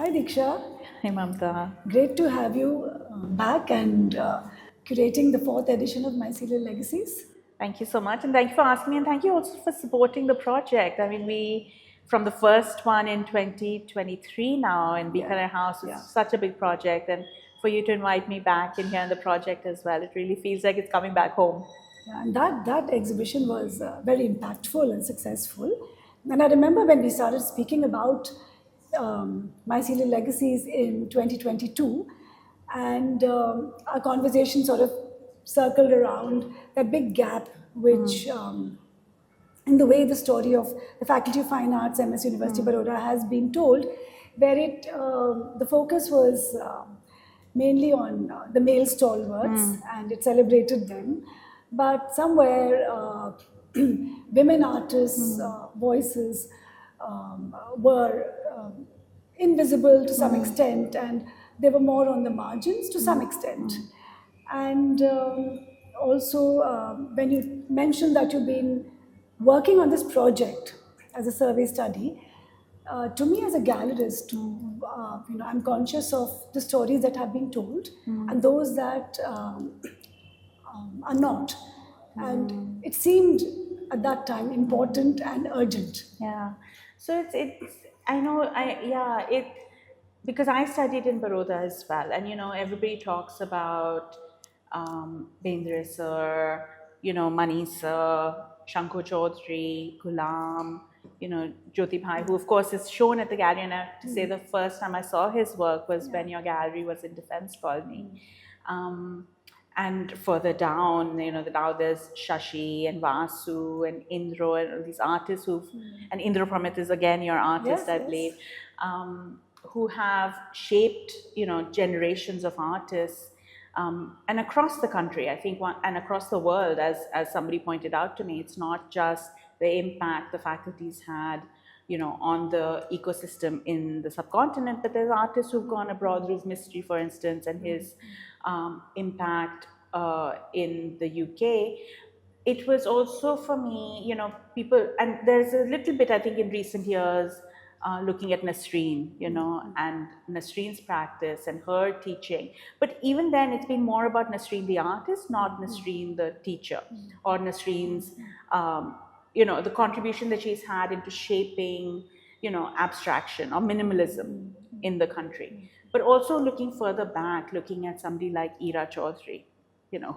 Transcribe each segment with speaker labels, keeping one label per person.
Speaker 1: Hi Deeksha,
Speaker 2: Hey Mamta.
Speaker 1: great to have you back and curating the fourth edition of Mycelial Legacies.
Speaker 2: Thank you so much, and thank you for asking me, and thank you also for supporting the project. I mean, from the first one in 2023 now in Bikaner House, it's such a big project, and for you to invite me back in here in the project as well, it really feels like it's coming back home.
Speaker 1: Yeah, and that exhibition was very impactful and successful. And I remember when we started speaking about Mycelial Legacies in 2022, and our conversation sort of circled around that big gap which in the way the story of the Faculty of Fine Arts, MS University Baroda, has been told, where the focus was mainly on the male stalwarts and it celebrated them. But somewhere, women artists' voices were invisible to some extent, and they were more on the margins to some extent. And also, when you mentioned that you've been working on this project as a survey study, to me as a gallerist, I'm conscious of the stories that have been told and those that are not. And it seemed at that time important and urgent.
Speaker 2: Yeah. So it's I know because I studied in Baroda as well, and everybody talks about Bendre sir, Mani sir, Shanko Chaudhary, Ghulam, Jyoti Bhai, who of course is shown at the gallery. And I have to say the first time I saw his work was when your gallery was in Defence Colony. And further down, now there's Shashi and Vasu and Indro and these artists and Indro Pramit is again your artist, I believe, who have shaped, generations of artists. And across the country, I think, and across the world, as somebody pointed out to me, it's not just the impact the faculties had, on the ecosystem in the subcontinent, but there's artists who've gone abroad. Dhruv Mistry, for instance, and his impact in the UK. It was also for me, people, and there's a little bit, I think, in recent years, looking at Nasreen, and Nasreen's practice and her teaching. But even then, it's been more about Nasreen the artist, not Nasreen the teacher, or Nasreen's, the contribution that she's had into shaping, abstraction or minimalism in the country. But also looking further back, looking at somebody like Ira Chaudhary,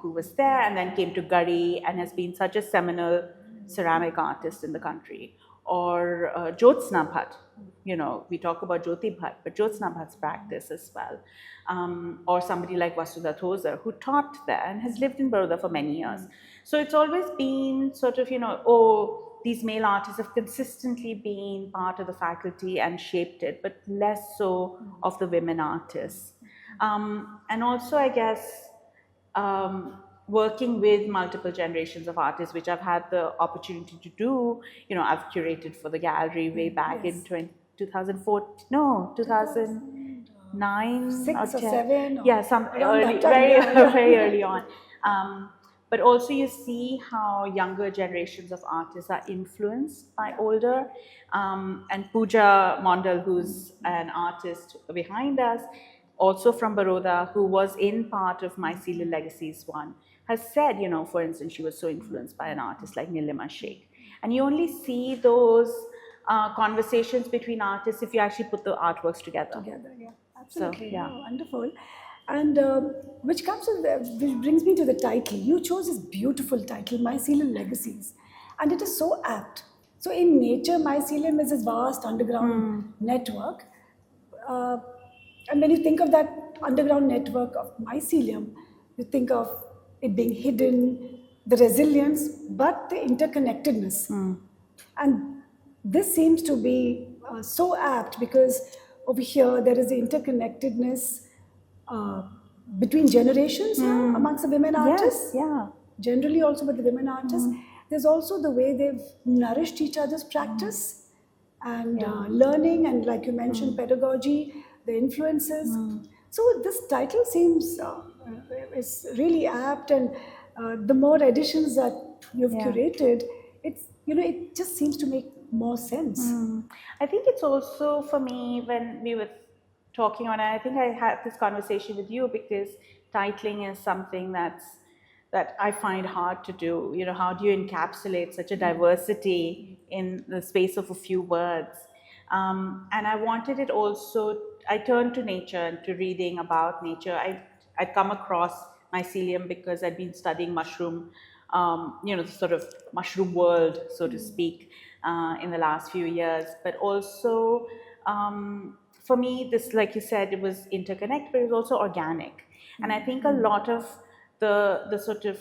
Speaker 2: who was there and then came to Gargi and has been such a seminal ceramic artist in the country. Or Jyotsna Bhatt, we talk about Jyoti Bhatt, but Jyotsna Bhatt's practice as well. Or somebody like Vasudha Thozer, who taught there and has lived in Baroda for many years. So it's always been sort of, these male artists have consistently been part of the faculty and shaped it, but less so of the women artists. And also, I guess, working with multiple generations of artists, which I've had the opportunity to do. I've curated for the gallery way back in 2009,
Speaker 1: 6 or 7.
Speaker 2: Yeah, some early, very early on. But also you see how younger generations of artists are influenced by older. And Pooja Mondal, who's an artist behind us, also from Baroda, who was in part of Mycelial Legacies one, has said, for instance, she was so influenced by an artist like Neelima Sheikh. And you only see those conversations between artists if you actually put the artworks together.
Speaker 1: Yeah, absolutely.
Speaker 2: So, yeah.
Speaker 1: Oh, wonderful. And which brings me to the title. You chose this beautiful title, Mycelial Legacies. And it is so apt. So in nature, mycelium is this vast underground network. And when you think of that underground network of mycelium, you think of it being hidden, the resilience, but the interconnectedness. And this seems to be so apt because over here there is the interconnectedness between generations amongst the women artists. Generally also with the women artists. There's also the way they've nourished each other's practice and learning, and like you mentioned, pedagogy, the influences. So this title seems is really apt, and the more editions that you've curated, it just seems to make more sense.
Speaker 2: I think it's also for me when we were talking on, and I think I had this conversation with you because titling is something that I find hard to do. You know, how do you encapsulate such a diversity in the space of a few words? And I wanted it also, I turned to nature and to reading about nature. I'd come across mycelium because I'd been studying mushroom, the sort of mushroom world, so to speak, in the last few years. But also, for me, this, like you said, it was interconnected, but it was also organic. And I think a lot of the sort of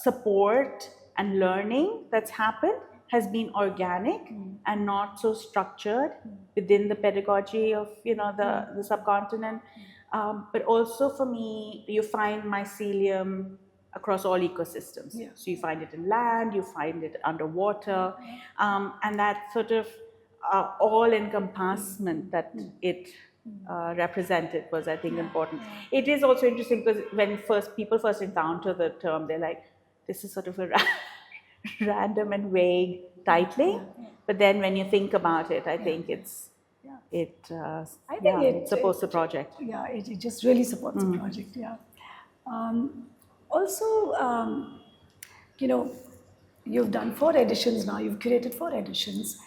Speaker 2: support and learning that's happened has been organic and not so structured within the pedagogy of the subcontinent. But also for me, you find mycelium across all ecosystems. Yeah. So you find it in land, you find it underwater, and that sort of all-encompassment that it represented was, I think, important. It is also interesting because when people first encounter the term, they're like, this is sort of a random and vague titling. But then when you think about it, I think it supports the project.
Speaker 1: Yeah, it just really supports the project, yeah. Also, you've done 4 editions now, you've curated 4 editions,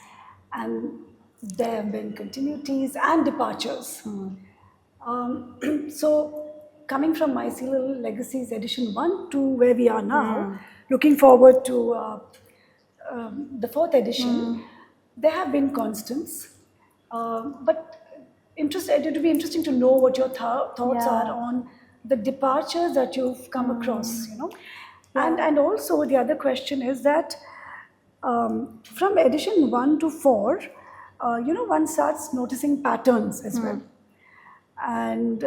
Speaker 1: and there have been continuities and departures. So, coming from Mycelial Legacies edition 1 to where we are now, looking forward to the 4th edition, there have been constants. But it would be interesting to know what your thoughts are on the departures that you've come across, And also the other question is that from edition 1 to 4, one starts noticing patterns as well. And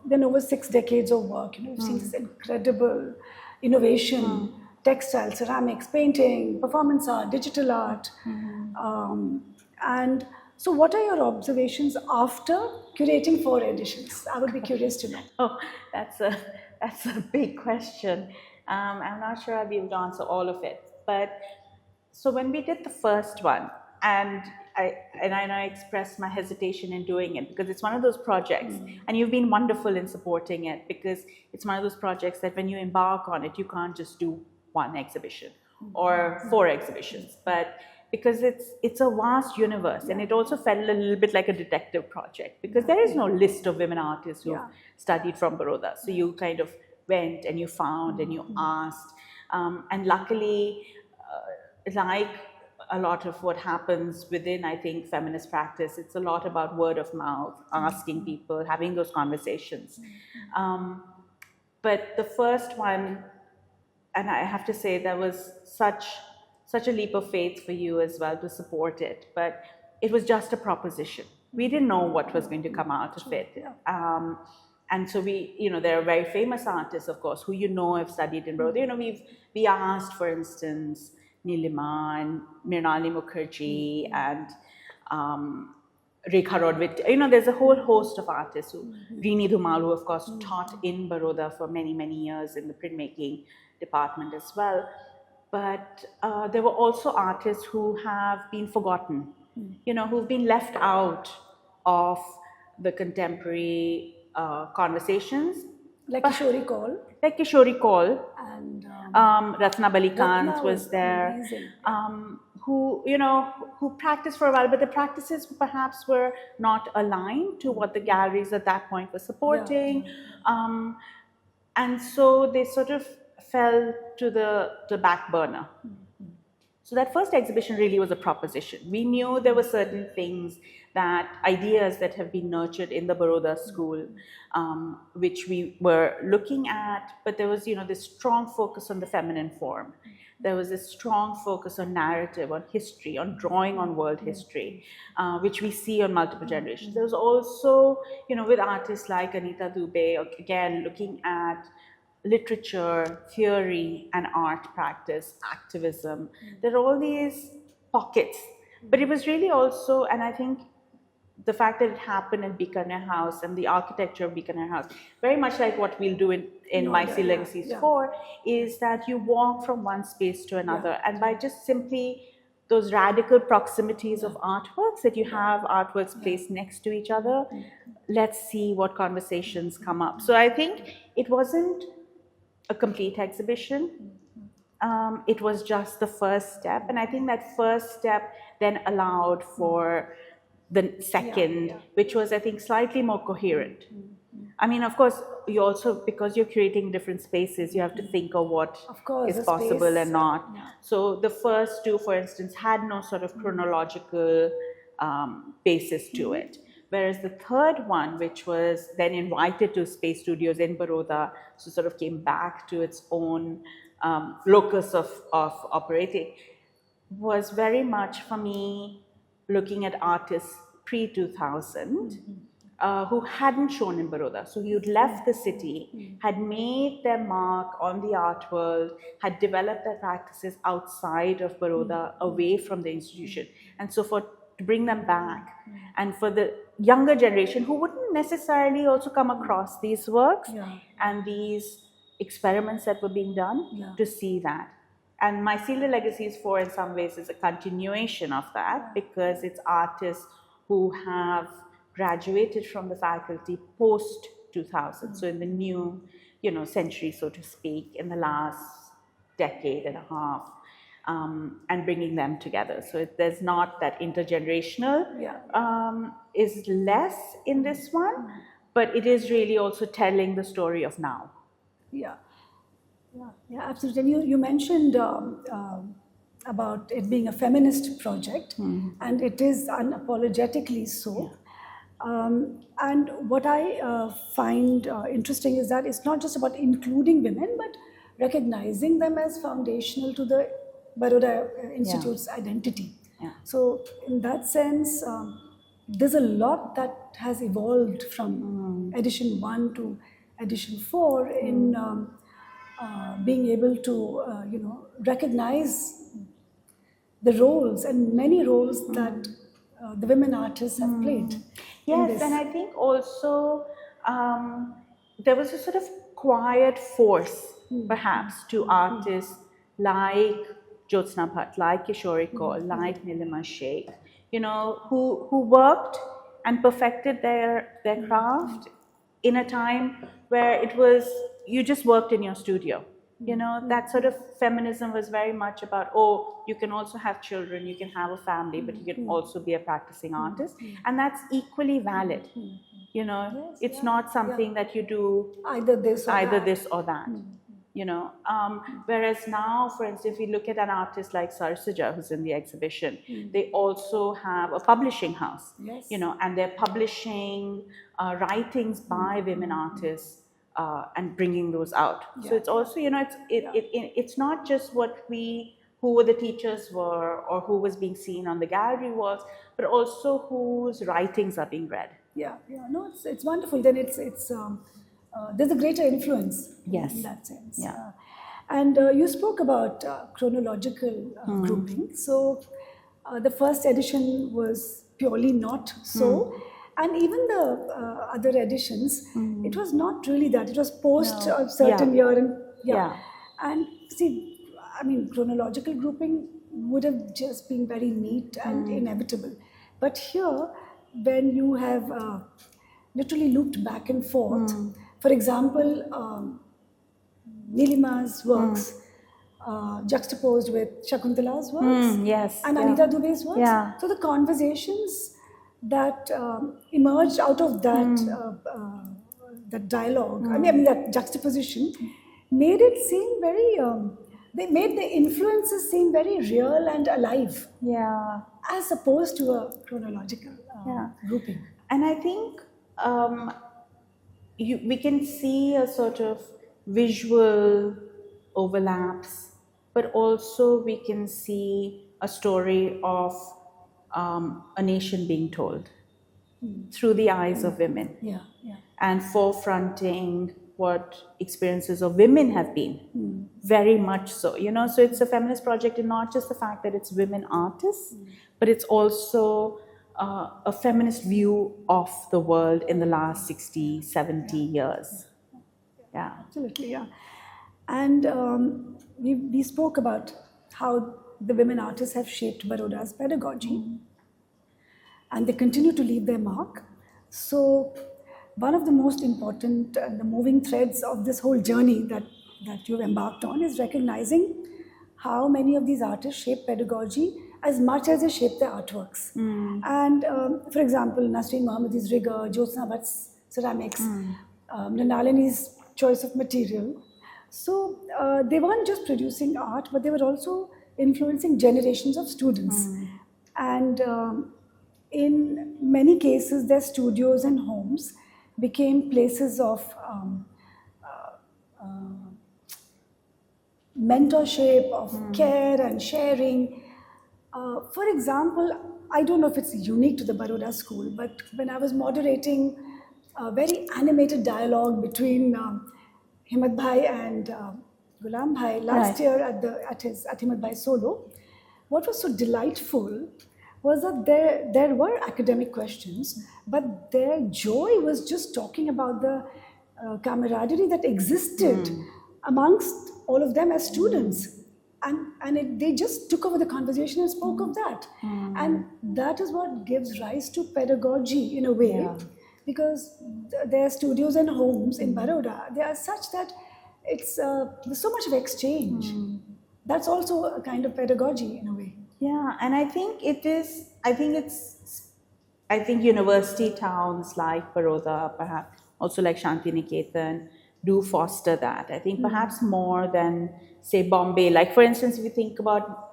Speaker 1: then over 6 decades of work, you've seen this incredible innovation, textile, ceramics, painting, performance art, digital art. And so what are your observations after curating 4 editions? I would be curious to know.
Speaker 2: Oh, that's a big question. I'm not sure I'll be able to answer all of it. But so when we did the first one, and I know I expressed my hesitation in doing it because it's one of those projects, and you've been wonderful in supporting it because it's one of those projects that when you embark on it, you can't just do 1 exhibition or 4 exhibitions, but because it's a vast universe, and it also felt a little bit like a detective project because there is no list of women artists who studied from Baroda. So you kind of went and you found and you asked, and luckily, like a lot of what happens within, I think, feminist practice, it's a lot about word of mouth, asking people, having those conversations. But the first one, and I have to say, that was such a leap of faith for you as well to support it. But it was just a proposition. We didn't know what was going to come out of it. And so there are very famous artists, of course, who have studied in Baroda. We asked, for instance, Neelima and Mrinali Mukherjee and Rekha Rodwit. There's a whole host of artists Rini Dhumal, who of course taught in Baroda for many, many years in the printmaking department as well. But there were also artists who have been forgotten, who've been left out of the contemporary conversations.
Speaker 1: Like Kishori
Speaker 2: Kaul.
Speaker 1: And
Speaker 2: Ratna Balikant was there. Who practiced for a while, but the practices perhaps were not aligned to what the galleries at that point were supporting. And so they sort of fell to the back burner. So that first exhibition really was a proposition. We knew there were certain things, ideas that have been nurtured in the Baroda school, which we were looking at, but there was, this strong focus on the feminine form. There was a strong focus on narrative, on history, on drawing on world history, which we see on multiple generations. There was also, with artists like Anita Dubey, again, looking at literature, theory, and art practice, activism. There are all these pockets. But it was really also, and I think the fact that it happened in Bikaner House and the architecture of Bikaner House, very much like what we'll do in Mycelial Legacies 4, is that you walk from one space to another. And by just simply those radical proximities of artworks, that you have artworks placed next to each other. Let's see what conversations come up. So I think it wasn't a complete exhibition. It was just the first step. And I think that first step then allowed for the second, which was, I think, slightly more coherent. I mean, of course, you also, because you're creating different spaces, you have to think of what is possible and not. So the first two, for instance, had no sort of chronological basis to it. Whereas the third one, which was then invited to Space Studios in Baroda, so sort of came back to its own locus of operating, was very much for me looking at artists pre-2000 who hadn't shown in Baroda. So you'd left the city, had made their mark on the art world, had developed their practices outside of Baroda, away from the institution. And so to bring them back, and for the younger generation who wouldn't necessarily also come across these works and these experiments that were being done, to see that. And Mycelial Legacies 4 in some ways is a continuation of that, because it's artists who have graduated from the faculty post 2000, so in the new, century, so to speak, in the last decade and a half, and bringing them together. So there's not that intergenerational is less in this one, but it is really also telling the story of now.
Speaker 1: Yeah, absolutely. And you mentioned about it being a feminist project, and it is unapologetically so. And what I find interesting is that it's not just about including women, but recognizing them as foundational to the Baroda Institute's identity. So in that sense, there's a lot that has evolved from edition 1 to edition 4 in being able to, recognize the roles, and many roles that the women artists have played.
Speaker 2: Yes, and I think also there was a sort of quiet force, perhaps, to artists like Jyotsna Bhatt, like Kishori Kaul, like Neelima Sheikh, who worked and perfected their craft in a time where it was, you just worked in your studio. That sort of feminism was very much about, you can also have children, you can have a family, but you can also be a practicing artist. And that's equally valid. It's not something that you do
Speaker 1: either this
Speaker 2: or that. Whereas now, for instance, if you look at an artist like Sarsaja, who's in the exhibition, they also have a publishing house, and they're publishing writings by women artists. And bringing those out. So it's also, it's not just who the teachers were or who was being seen on the gallery walls, but also whose writings are being read.
Speaker 1: No, it's wonderful. Then it's there's a greater influence in that sense. And you spoke about chronological grouping. So the first edition was purely not so. And even the other editions, it was not really that. It was post a certain year. And see, I mean, chronological grouping would have just been very neat and inevitable. But here, when you have literally looped back and forth, for example, Neelima's works juxtaposed with Shakuntala's works and Anita Dubey's works. So the conversations that emerged out of that dialogue, I mean that juxtaposition, made it seem very, they made the influences seem very real and alive, as opposed to a chronological grouping.
Speaker 2: And I think we can see a sort of visual overlaps, but also we can see a story of a nation being told through the eyes of women, and forefronting what experiences of women have been, very much so. So it's a feminist project, and not just the fact that it's women artists, but it's also a feminist view of the world in the last 60, 70 years.
Speaker 1: Absolutely, And we spoke about how the women artists have shaped Baroda's pedagogy. And they continue to leave their mark. So one of the most important the moving threads of this whole journey that you've embarked on is recognizing how many of these artists shape pedagogy as much as they shape their artworks. And for example, Nasreen Mohammadi's rigor, Jyotsna Bhatt's ceramics, Mrinalini's choice of material. So they weren't just producing art, but they were also influencing generations of students. And in many cases, their studios and homes became places of mentorship, of care and sharing. For example, I don't know if it's unique to the Baroda school, but when I was moderating a very animated dialogue between Himmat Bhai and Ghulam Bhai last year at Himmat Bhai solo, what was so delightful was that there were academic questions, but their joy was just talking about the camaraderie that existed amongst all of them as students. And they just took over the conversation and spoke of that. And that is what gives rise to pedagogy in a way, because their studios and homes in Baroda, they are such that it's there's so much of exchange. That's also a kind of pedagogy in a way.
Speaker 2: Yeah, and I think university towns like Baroda, perhaps also like Shanti Niketan, do foster that. I think perhaps more than, say, Bombay. Like, for instance, if you think about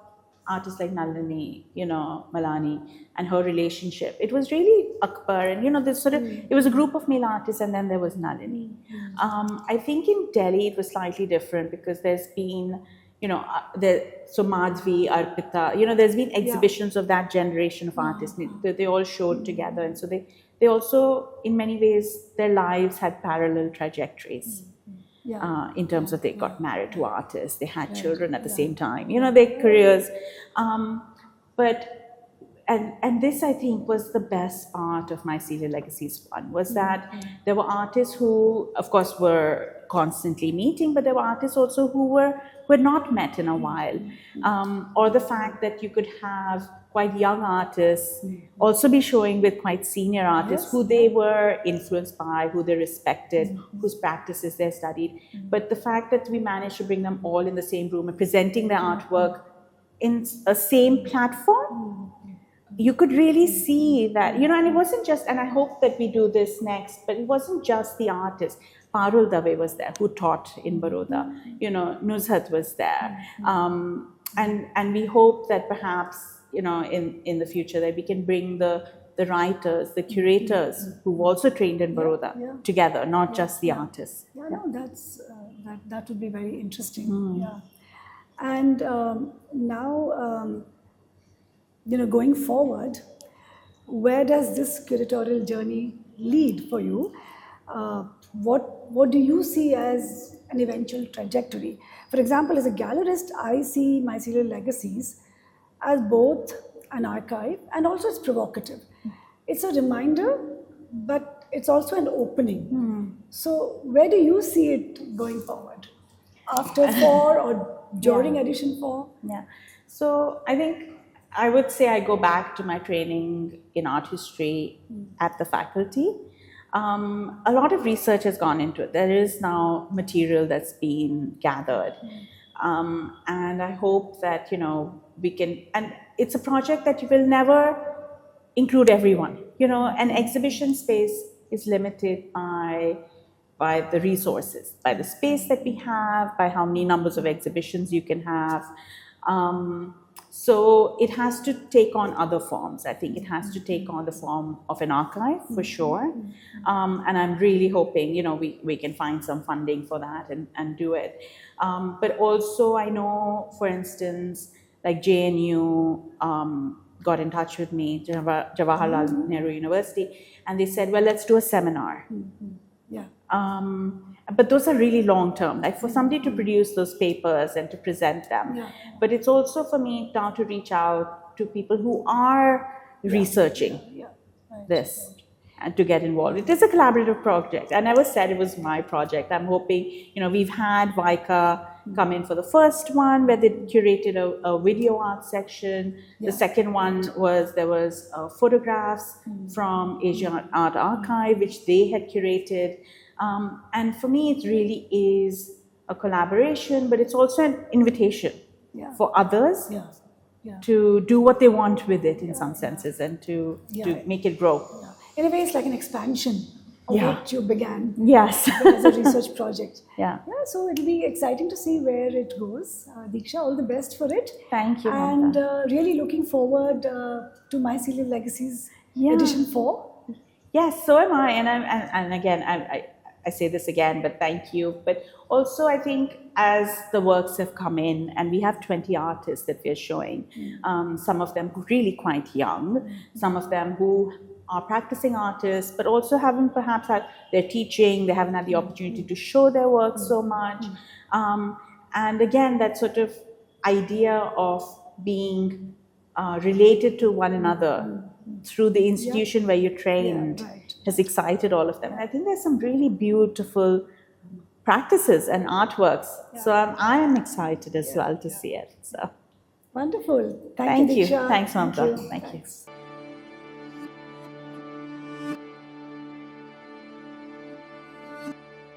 Speaker 2: artists like Nalini, Malani, and her relationship, it was really Akbar, and this sort of, it was a group of male artists, and then there was Nalini. I think in Delhi it was slightly different because there's been, so Madhvi, Arpita, there's been exhibitions of that generation of artists. They all showed together, and so they also, in many ways, their lives had parallel trajectories. In terms of they got married to artists, they had children at the same time, their careers. And this, I think, was the best part of Mycelial Legacies one, was that there were artists who, of course, were constantly meeting, but there were artists also who were not met in a while. Or the fact that you could have quite young artists also be showing with quite senior artists who they were influenced by, who they respected, whose practices they studied. But the fact that we managed to bring them all in the same room and presenting their artwork in a same platform, you could really see that, and it wasn't just, and I hope that we do this next, but it wasn't just the artists. Parul Dave was there, who taught in Baroda. Nuzhat was there. And we hope that perhaps, in the future, that we can bring the writers, the curators who've also trained in Baroda together, not just the artists.
Speaker 1: That would be very interesting. And now, going forward, where does this curatorial journey lead for you? What do you see as an eventual trajectory? For example, as a gallerist, I see Mycelial Legacies as both an archive and also it's provocative. It's a reminder, but it's also an opening. So where do you see it going forward? After 4 or during edition 4?
Speaker 2: Yeah. So I think I would say I go back to my training in art history at the faculty. A lot of research has gone into it. There is now material that's been gathered. And I hope that, we can, and it's a project that you will never include everyone. An exhibition space is limited by the resources, by the space that we have, by how many numbers of exhibitions you can have. So it has to take on other forms. I think it has to take on the form of an archive, for sure. And I'm really hoping, we can find some funding for that and do it. But also I know, for instance, like JNU got in touch with me, Jawaharlal Nehru University, and they said, well, let's do a seminar. But those are really long term, like for somebody to produce those papers and to present them. But it's also for me now to reach out to people who are researching this and to get involved. It is a collaborative project. I never said it was my project. I'm hoping, we've had Vaika come in for the first one, where they curated a video art section. The second one was, there was photographs from Asian Art Archive, which they had curated. And for me, it really is a collaboration, but it's also an invitation for others to do what they want with it in some senses, and to make it grow.
Speaker 1: In a way, it's like an expansion of what you began
Speaker 2: Yes.
Speaker 1: as a research project.
Speaker 2: Yeah.
Speaker 1: So it'll be exciting to see where it goes. Deeksha, all the best for it.
Speaker 2: Thank you,
Speaker 1: And
Speaker 2: Mamta.
Speaker 1: really looking forward to Mycelial Legacies edition 4.
Speaker 2: Yes, so am I. And again, I say this again, but thank you. But also, I think as the works have come in, and we have 20 artists that we're showing, some of them really quite young, some of them who are practicing artists, but also haven't perhaps had their teaching, they haven't had the opportunity to show their work so much. And again, that sort of idea of being related to one another through the institution where you're trained has excited all of them. And I think there's some really beautiful practices and artworks. So I am excited as well to see it. So
Speaker 1: Wonderful.
Speaker 2: thank you.
Speaker 1: Deeksha.
Speaker 2: Thanks, Mamta. Thank you.
Speaker 1: Thanks.